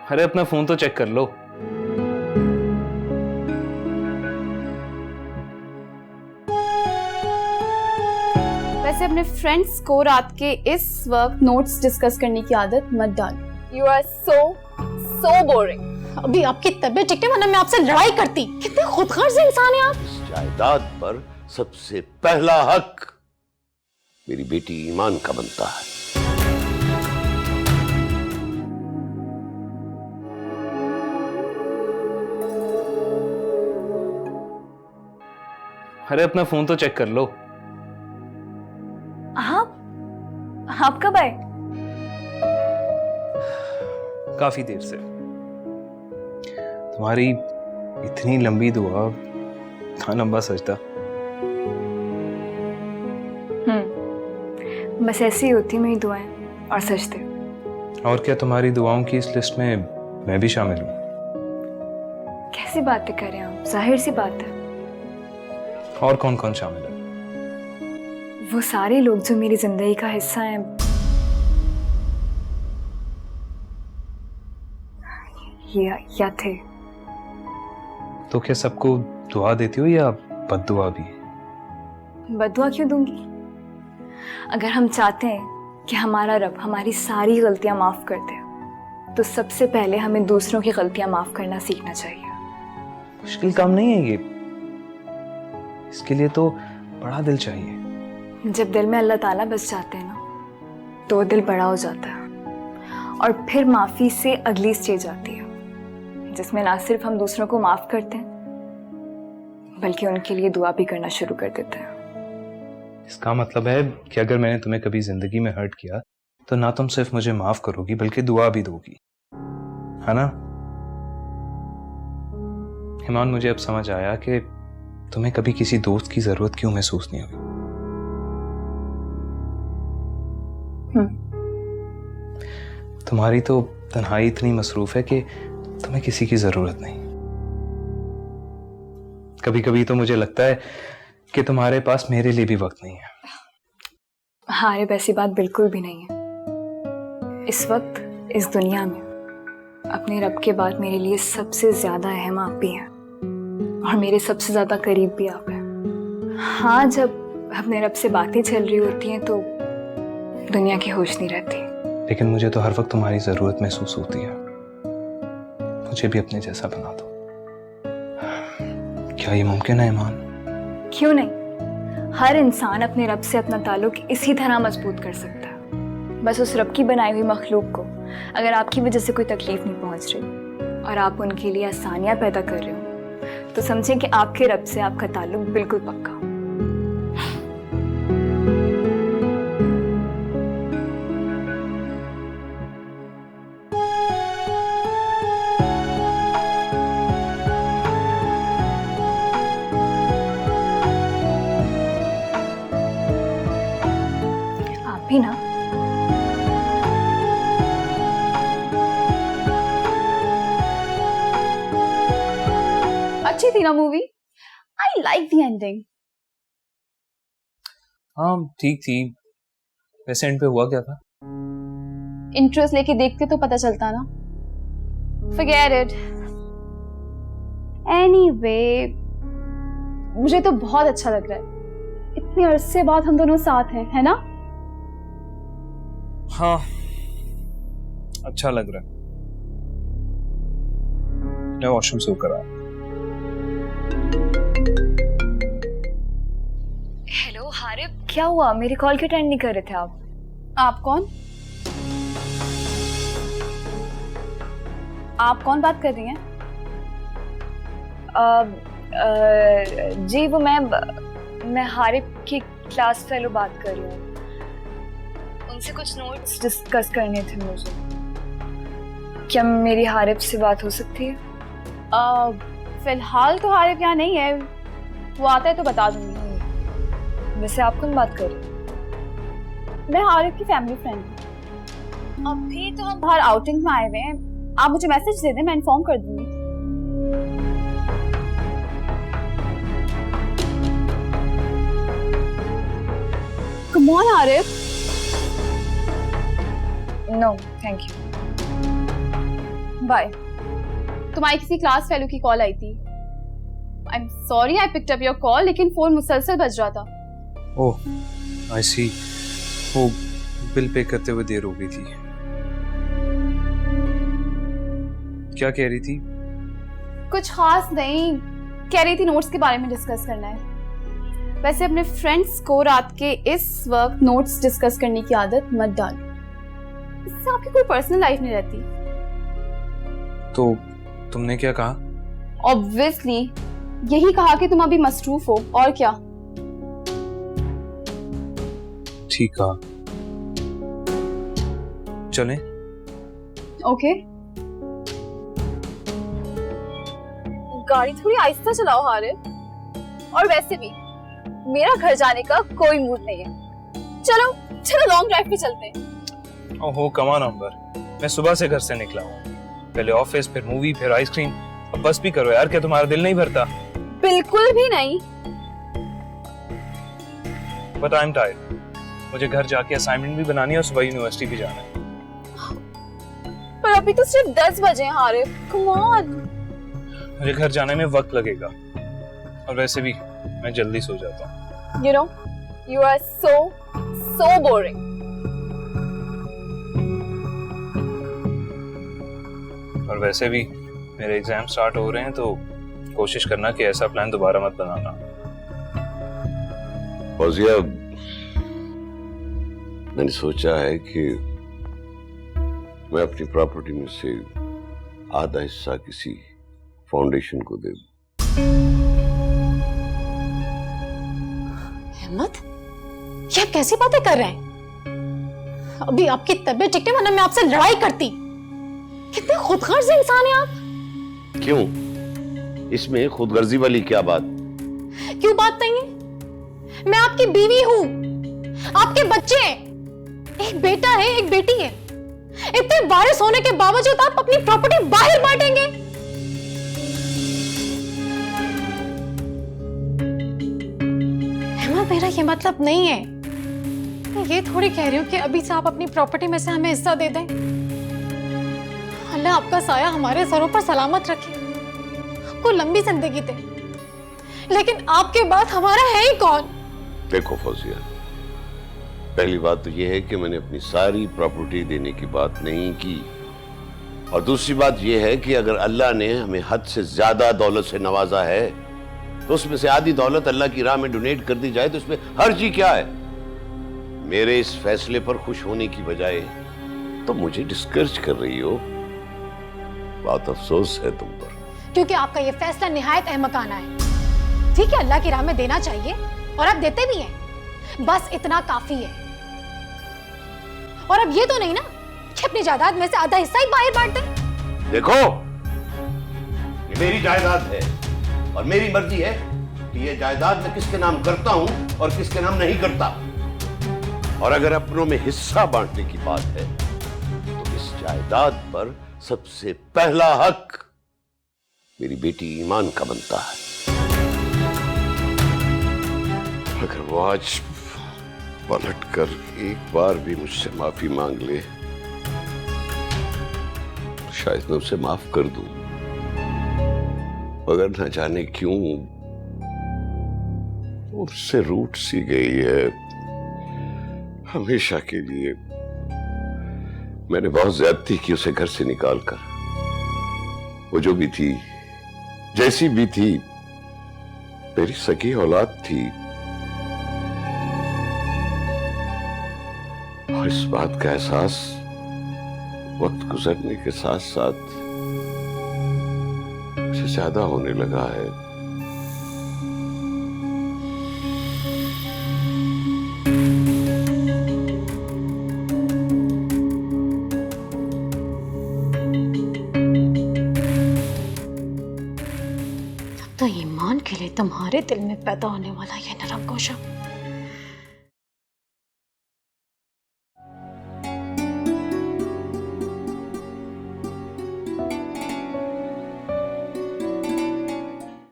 अरे अपना फोन तो चेक कर लो। वैसे अपने फ्रेंड्स को रात के इस वक्त नोट्स डिस्कस करने की आदत मत डालो। You are so boring. अभी आपकी तबीयत ठीक है, वरना मैं आपसे लड़ाई करती। कितने खुदगर्ज इंसान हैं आप। जायदाद पर सबसे पहला हक मेरी बेटी ईमान का बनता है। अरे अपना फोन तो चेक कर लो। आप कब आए? काफी देर से। तुम्हारी इतनी लंबी दुआ, इतना लंबा सजदा। बस ऐसी ही होती मेरी दुआएं और सजदे। और क्या तुम्हारी दुआओं की इस लिस्ट में मैं भी शामिल हूँ? कैसी बातें कर रहे हैं आप? जाहिर सी बात है। और कौन कौन शामिल है? वो सारे लोग जो मेरी जिंदगी का हिस्सा हैं। या थे। तो क्या सबको दुआ देती हो या बद्दुआ भी? बद्दुआ क्यों दूंगी? अगर हम चाहते हैं कि हमारा रब हमारी सारी गलतियां माफ कर दे, तो सबसे पहले हमें दूसरों की गलतियां माफ करना सीखना चाहिए। मुश्किल काम नहीं है ये। इसके लिए तो बड़ा दिल चाहिए। जब दिल में अल्लाह ताला बस जाते हैं ना, तो दिल बड़ा हो जाता है। और फिर माफी से अगली स्टेज आती है, जिसमें ना सिर्फ हम दूसरों को माफ करते हैं, बल्कि उनके लिए दुआ भी करना शुरू कर देते हैं। इसका मतलब है कि अगर मैंने तुम्हें कभी जिंदगी में हर्ट किया, तो ना तुम सिर्फ मुझे माफ करोगी बल्कि दुआ भी दोगी, है ना? ईमान, मुझे अब समझ आया कि तुम्हें कभी किसी दोस्त की जरूरत क्यों महसूस नहीं हुई। तुम्हारी तो तन्हाई इतनी मसरूफ है कि तुम्हें किसी की जरूरत नहीं। कभी कभी तो मुझे लगता है कि तुम्हारे पास मेरे लिए भी वक्त नहीं है। हाँ, ऐसी बात बिल्कुल भी नहीं है। इस वक्त इस दुनिया में अपने रब के बाद मेरे लिए सबसे ज्यादा अहम आप भी हैं, और मेरे सबसे ज्यादा करीब भी आप हैं। हाँ, जब अपने रब से बातें चल रही होती हैं तो दुनिया की होश नहीं रहती। लेकिन मुझे तो हर वक्त तुम्हारी जरूरत महसूस होती है। मुझे भी अपने जैसा बना दो। क्या ये मुमकिन है ईमान? क्यों नहीं? हर इंसान अपने रब से अपना ताल्लुक इसी तरह मजबूत कर सकता है। बस उस रब की बनाई हुई मखलूक को अगर आपकी वजह से कोई तकलीफ नहीं पहुंच रही और आप उनके लिए आसानियां पैदा कर रहे हो, तो समझें कि आपके रब से आपका ताल्लुक बिल्कुल पक्का। आप भी ना? अच्छी थी ना movie? I like the ending. हाँ, ठीक थी। वैसे एंड पे हुआ क्या था? इंटरेस्ट लेके देखते तो पता चलता ना। Forget it. Anyway, मुझे तो बहुत अच्छा लग रहा है। इतने अरसे बाद हम दोनों साथ हैं, है ना? हाँ, अच्छा लग रहा है। मैं वॉशरूम से होकर आया। हेलो हारिब, क्या हुआ? मेरी कॉल क्यों अटेंड नहीं कर रहे थे आप? आप कौन? आप कौन बात कर रही हैं? जी वो मैं हारिब की क्लास फेलो बात कर रही हूँ। उनसे कुछ नोट्स डिस्कस करने थे मुझे। क्या मेरी हारिब से बात हो सकती है? फिलहाल तो हारिब यहाँ नहीं है, वो आता है तो बता दूंगी। वैसे आप कौन बात कर रही हैं? मैं हारिब की फैमिली फ्रेंड हूँ। अभी तो हम बाहर आउटिंग में आए हुए हैं। आप मुझे मैसेज दे दें, मैं इन्फॉर्म कर दूंगी। Come on Harib. No thank you. Bye. तुम्हारी किसी क्लास फेलो की कॉल आई थी। I am sorry I picked up your call, लेकिन फोन मुसलसल बज रहा था। ओह आई सी, वो बिल पे करते हुए देर हो गई थी। क्या कह रही थी? कुछ खास नहीं, कह रही थी नोट्स के बारे में डिस्कस करना है। वैसे अपने फ्रेंड्स को रात के इस वक्त नोट्स डिस्कस करने की आदत मत डालो, इससे आपकी कोई पर्सनल लाइफ नहीं रहती। तो तुमने क्या कहा? ऑब्वियसली यही कहा कि तुम अभी मसरूफ हो, और क्या। ठीक कहा, चलें? ओके। गाड़ी थोड़ी आहिस्ता चलाओ हारिस, और वैसे भी मेरा घर जाने का कोई मूड नहीं है। चलो चलो लॉन्ग ड्राइव पे चलते हैं। ओहो कम ऑन अंबर, मैं सुबह से घर से निकला हूँ, पहले ऑफिस, फिर मूवी, फिर आइसक्रीम। अब बस भी करो यार, क्या तुम्हारा दिल नहीं भरता? बिल्कुल भी नहीं। बट आई एम टायर्ड, मुझे घर जाके असाइनमेंट भी बनानी है और सुबह यूनिवर्सिटी भी जाना है। पर अभी तो सिर्फ 10 बजे हैं हारिस, कम ऑन। मुझे घर जाने में वक्त लगेगा, और वैसे भी मैं जल्दी सो जाता हूँ। You know, you are so boring. और वैसे भी मेरे एग्जाम स्टार्ट हो रहे हैं, तो कोशिश करना कि ऐसा प्लान दोबारा मत बनाना। फौजिया, मैंने सोचा है कि मैं अपनी प्रॉपर्टी में से आधा हिस्सा किसी फाउंडेशन को दे दूं। अहमद, ये आप कैसी बातें कर रहे हैं? अभी आपकी तबीयत ठीक नहीं, वरना मैं आपसे लड़ाई करती। कितने खुदगर्ज इंसान हैं आप। क्यों? इसमें खुदगर्जी वाली क्या बात? क्यों बात नहीं है? मैं आपकी बीवी हूं, आपके बच्चे हैं, एक बेटा है, एक बेटी है। इतने वारिस होने के बावजूद आप अपनी प्रॉपर्टी बाहर बांटेंगे? अहमद, मेरा ये मतलब नहीं है। मैं ये थोड़ी कह रही हूँ कि अभी से आप अपनी प्रॉपर्टी में से हमें हिस्सा दे दें। अल्लाह आपका साया हमारे सरों पर सलामत रखे, आपको लंबी जिंदगी दे, लेकिन आपके बाद हमारा है ही कौन? देखो फौजिया, पहली बात तो यह है कि मैंने अपनी सारी प्रॉपर्टी देने की बात नहीं की, और दूसरी बात यह है कि अगर अल्लाह ने हमें हद से ज्यादा दौलत से नवाजा है, तो उसमें से आधी दौलत अल्लाह की राह में डोनेट कर दी जाए, तो इसमें हर्ज ही क्या है? मेरे इस फैसले पर खुश होने की बजाय तो मुझे डिस्करेज कर रही हो। बहुत अफसोस है तुम पर। क्योंकि आपका ये फैसला निहायत अहमकाना है। ठीक है, अल्लाह की राह में देना चाहिए, और आप देते भी हैं, बस इतना काफी है। और अब ये तो नहीं ना कि अपनी जायदाद में से आधा हिस्सा ही बाहर बांट दें। देखो, ये मेरी जायदाद है, और मेरी मर्जी है कि ये जायदाद मैं किसके नाम करता हूं और किसके नाम नहीं करता। और अगर अपनों में हिस्सा बांटने की बात है, तो इस जायदाद पर सबसे पहला हक मेरी बेटी ईमान का बनता है। अगर वो आज पलटकर एक बार भी मुझसे माफी मांग ले, तो शायद मैं उसे माफ कर दूं, मगर न जाने क्यों उससे रूठ सी गई है हमेशा के लिए। मैंने बहुत ज्यादती की उसे घर से निकालकर। वो जो भी थी, जैसी भी थी, मेरी सगी औलाद थी, और इस बात का एहसास वक्त गुजरने के साथ साथ मुझे ज्यादा होने लगा है। तो ईमान के लिए तुम्हारे दिल में पैदा होने वाला ये नरम गोशा